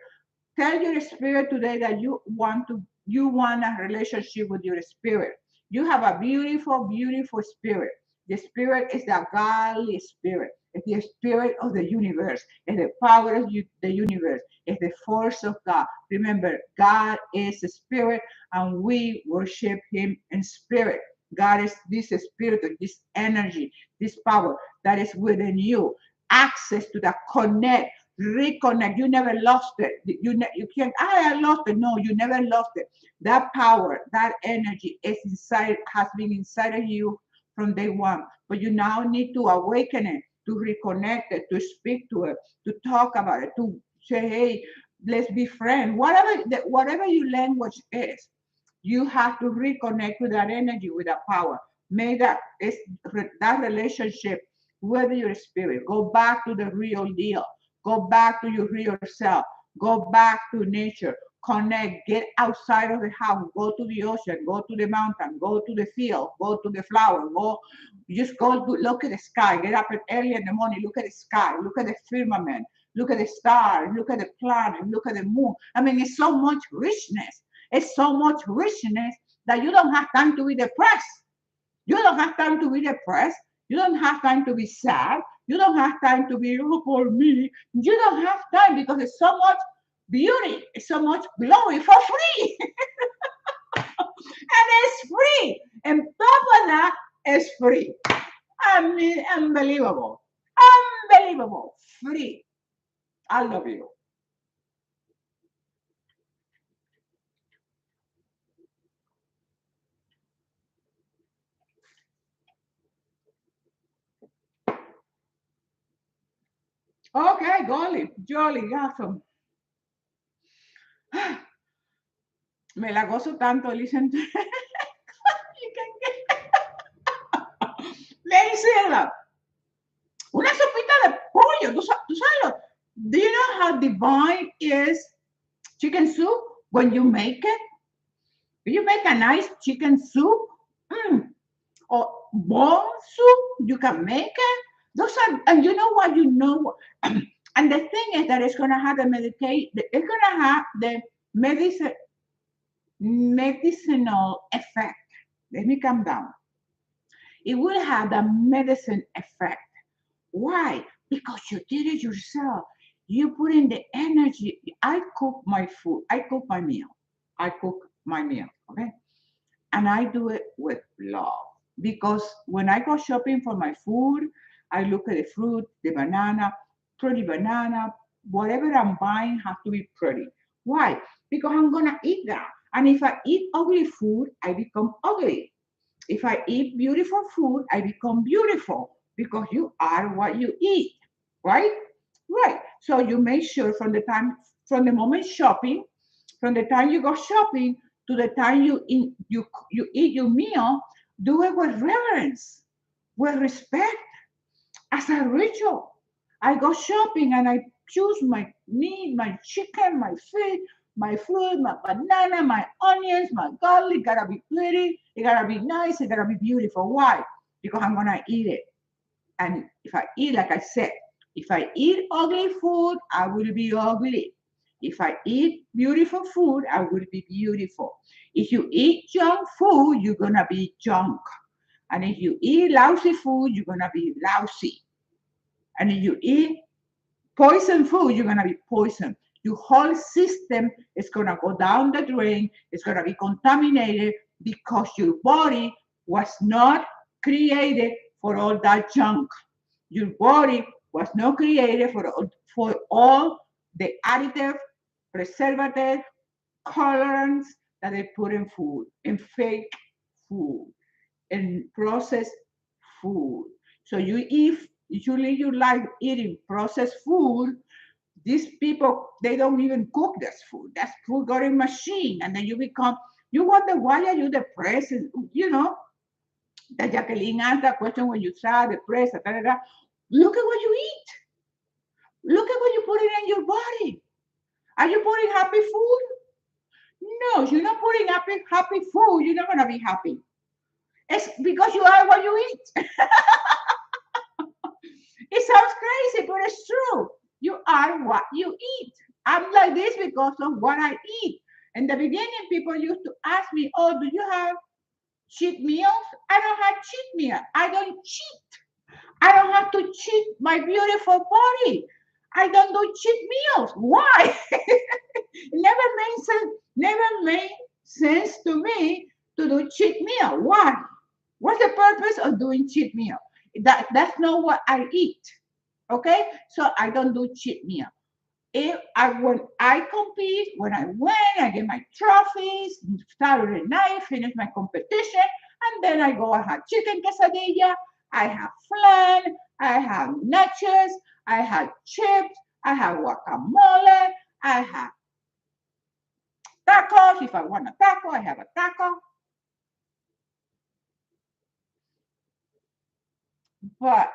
Tell your spirit today that you want a relationship with your spirit. You have a beautiful, beautiful spirit. The spirit is the godly spirit. It's the spirit of the universe. It's the power of the universe. It's the force of God. Remember, God is a spirit, and we worship Him in spirit. God is this spirit, this energy, this power that is within you. Access to that connect, reconnect. You never lost it. You can't. I lost it. No, you never lost it. That power, that energy is inside, has been inside of you from day one. But you now need to awaken it, to reconnect it, to speak to it, to talk about it, to say, hey, let's be friends. Whatever your language is, you have to reconnect with that energy, with that power. Make that relationship with your spirit. Go back to the real deal. Go back to your real self. Go back to nature. Connect. Get outside of the house. Go to the ocean. Go to the mountain. Go to the field. Go to the flower. Just go to look at the sky. Get up early in the morning. Look at the sky. Look at the firmament. Look at the stars. Look at the planet. Look at the moon. I mean, it's so much richness. It's so much richness that you don't have time to be depressed. You don't have time to be depressed. You don't have time to be sad. You don't have time to be, oh, for me. You don't have time because it's so much beauty, it's so much glory for free. And it's free. And top of that is free. I mean, unbelievable. Unbelievable. Free. I love you. Okay, golly, jolly, awesome. Me la gozo tanto, listen to you can get. Ladies, una sopita de pollo. ¿Tú sabes do you know how divine is chicken soup when you make it? You make a nice chicken soup, mm, or bone soup, you can make it. Those are, and you know what, and the thing is that it's gonna have the medication, it's gonna have the medicine, medicinal effect. Let me calm down. It will have the medicine effect. Why? Because you did it yourself. You put in the energy. I cook my food. I cook my meal. I cook my meal. Okay. And I do it with love. Because when I go shopping for my food, I look at the fruit, the banana, pretty banana, whatever I'm buying has to be pretty. Why? Because I'm gonna eat that. And if I eat ugly food, I become ugly. If I eat beautiful food, I become beautiful because you are what you eat, right? Right. So you make sure from the moment shopping, from the time you go shopping to the time you eat your meal, do it with reverence, with respect, as a ritual. I go shopping and I choose my meat, my chicken, my fish, my fruit, my banana, my onions, my garlic. Gotta be pretty. It gotta be nice. It gotta be beautiful. Why? Because I'm gonna eat it. And if I eat, like I said, if I eat ugly food, I will be ugly. If I eat beautiful food, I will be beautiful. If you eat junk food, you're gonna be junk. And if you eat lousy food, you're gonna be lousy. And if you eat poison food, you're gonna be poisoned. Your whole system is gonna go down the drain. It's gonna be contaminated because your body was not created for all that junk. Your body was not created for all the additive, preservative, colorants that they put in food, in fake food, in processed food. So if usually you like eating processed food, these people, they don't even cook this food. That's food got in machine. And then you wonder why are you depressed? You know, that Jacqueline asked that question when you sad, depressed, da, da, da. Look at what you eat. Look at what you put in your body. Are you putting happy food? No, if you're not putting happy food, you're not gonna be happy. It's because you are what you eat. It sounds crazy, but it's true. You are what you eat. I'm like this because of what I eat. In the beginning, people used to ask me, "Oh, do you have cheat meals?" I don't have cheat meal. I don't cheat. I don't have to cheat my beautiful body. I don't do cheat meals. Why? It never made sense to me to do cheat meal. Why? What's the purpose of doing cheat meal? That's not what I eat. Okay, so I don't do cheat meal. If I when I compete, when I win, I get my trophies. Saturday night, finish my competition, and then I go. I have chicken quesadilla. I have flan. I have nachos. I have chips. I have guacamole. I have tacos. If I want a taco, I have a taco. But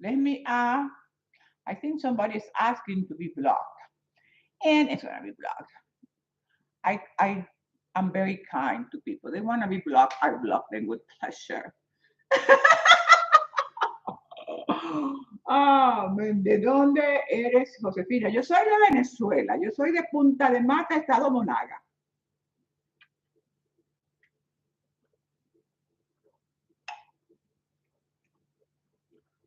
let me. I think somebody's asking to be blocked, and it's gonna be blocked. I am very kind to people. They want to be blocked. I block them with pleasure. Ah, ¿de dónde eres, Josefina? Yo soy de Venezuela. Yo soy de Punta de Mata, Estado Monaga.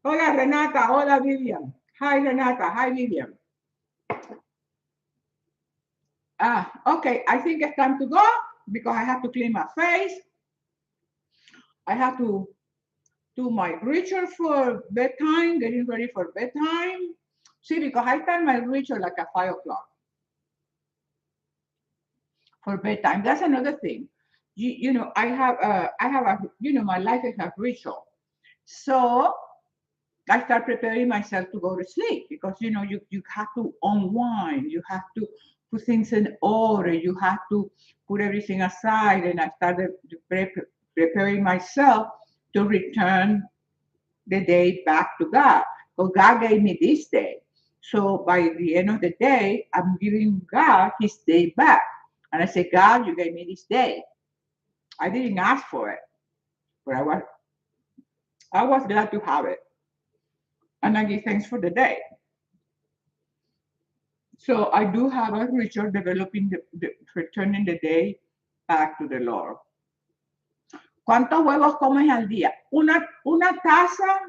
Hola, Renata. Hola, Vivian. Hi, Renata. Hi, Vivian. Okay. I think it's time to go because I have to clean my face. I have to do my ritual for bedtime, getting ready for bedtime. See, because I time my ritual like at 5 o'clock for bedtime. That's another thing. You know, I have a, my life is a ritual. So I start preparing myself to go to sleep because, you have to unwind. You have to put things in order. You have to put everything aside. And I started preparing myself to return the day back to God. Because God gave me this day. So by the end of the day, I'm giving God his day back. And I say, God, you gave me this day. I didn't ask for it, but I was glad to have it. And I give thanks for the day. So I do have a ritual developing returning the day back to the Lord. ¿Cuántos huevos comes al día? Una taza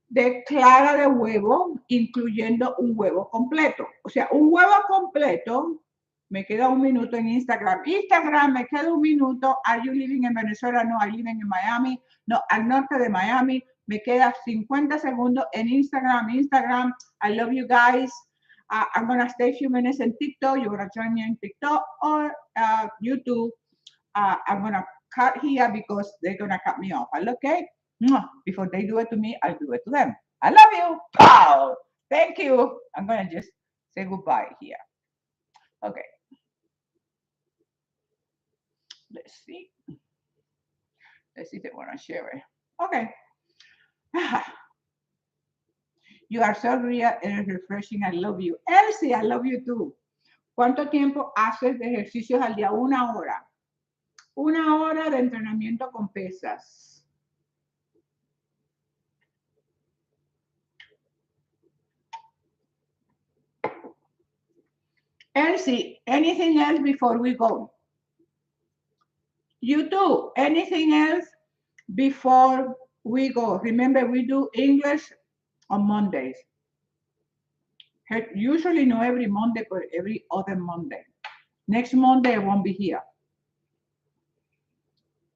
de clara de huevo, incluyendo un huevo completo. O sea, un huevo completo, me queda un minuto en Instagram. Instagram, me queda un minuto. Are you living in Venezuela? No, I living in Miami. No, al norte de Miami. Me queda 50 segundos en Instagram. Instagram, I love you guys. I'm going to stay a few minutes in TikTok. You're going to join me in TikTok or YouTube. I'm going to cut here because they're going to cut me off. Okay? Before they do it to me, I'll do it to them. I love you. Pow. Thank you. I'm going to just say goodbye here. Okay. Let's see. Let's see if they want to share it. Okay. You are so real and refreshing. I love you. Elsie, I love you too. ¿Cuánto tiempo haces de ejercicios al día? 1 hora. 1 hora de entrenamiento con pesas. Elsie, anything else before we go? You too. Anything else before we go? Remember, we do English on Mondays. Usually not every Monday, but every other Monday. Next Monday, I won't be here.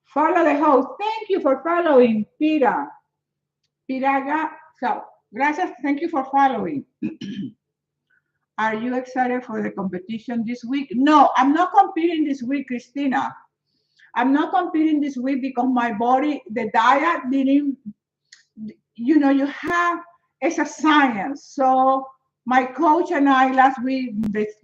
Follow the host. Thank you for following, Piraga. So, gracias. Thank you for following. Are you excited for the competition this week? No, I'm not competing this week, Christina. I'm not competing this week because my body, the diet didn't, you have, it's a science. So my coach and I last week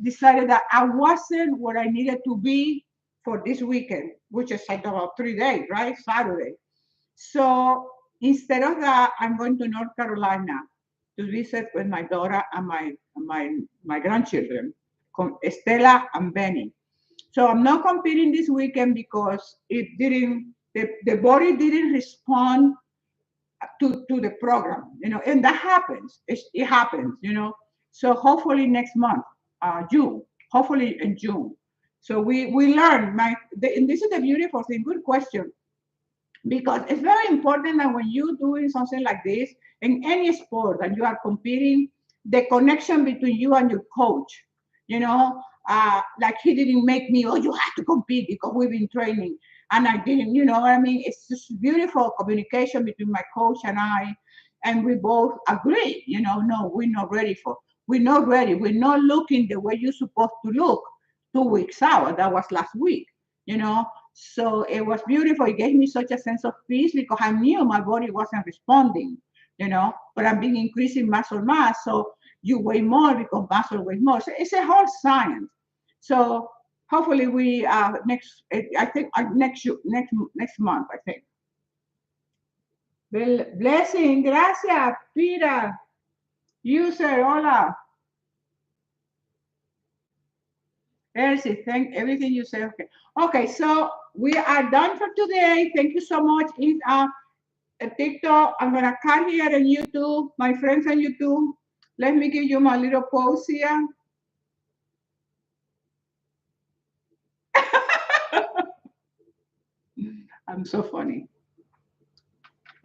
decided that I wasn't what I needed to be for this weekend, which is like about 3 days, right? Saturday. So instead of that, I'm going to North Carolina to visit with my daughter and my grandchildren, Estela and Benny. So I'm not competing this weekend because the body didn't respond to the program, and that happens. It happens, So hopefully next month, June, hopefully in June. So we learn. And this is the beautiful thing. Good question, because it's very important that when you're doing something like this in any sport that you are competing, the connection between you and your coach, you know, like he didn't make me, oh, you have to compete because we've been training. And I didn't, you know what I mean? It's just beautiful communication between my coach and I. And we both agree, no, we're not ready. We're not looking the way you're supposed to look 2 weeks out. That was last week, you know so it was beautiful. It gave me such a sense of peace because I knew my body wasn't responding, but I've been increasing muscle mass. So you weigh more because muscle weighs more. So it's a whole science. So hopefully we I think next month, I think. Blessing, gracias, Pira, user, hola. Elsie, thank everything you say. Okay. Okay, so we are done for today. Thank you so much. TikTok. I'm gonna cut here on YouTube. My friends on YouTube, let me give you my little pose here. I'm so funny.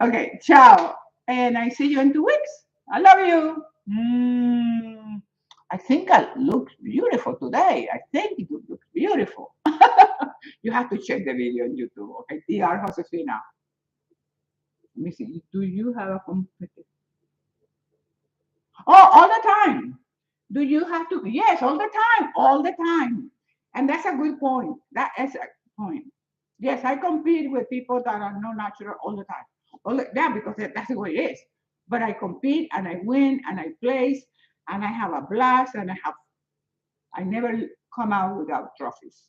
Okay, ciao. And I see you in 2 weeks. I love you. I think I look beautiful today. I think it looks beautiful. You have to check the video on YouTube. Okay, Dr. Josefina. Let me see. Do you have a competition? Oh, all the time. Do you have to? Yes, all the time, all the time. And that's a good point. That is a point. Yes, I compete with people that are not natural all the time. Yeah, because that's the way it is. But I compete and I win and I place and I have a blast and I never come out without trophies.